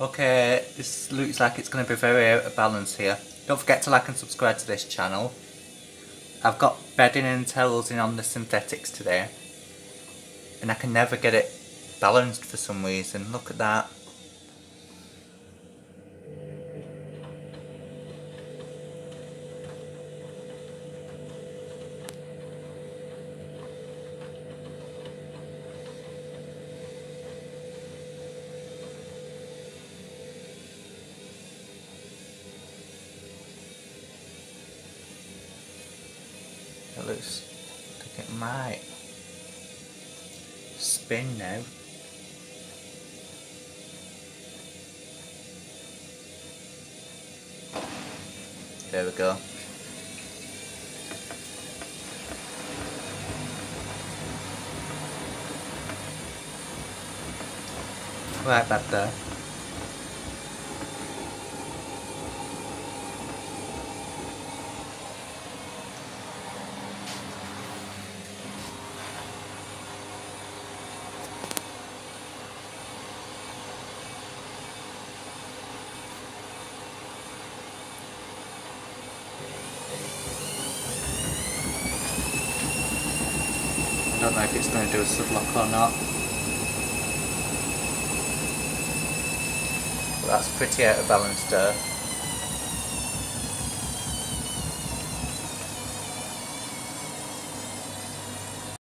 Okay, this looks like it's going to be very out of balance here. Don't forget to like and subscribe to this channel. I've got bedding and towels in on the synthetics today, and I can never get it balanced for some reason. Look at that. It looks like it might spin now. There we go. Right back there. I don't know if it's going to do a sublock or not. But that's pretty out of balance there.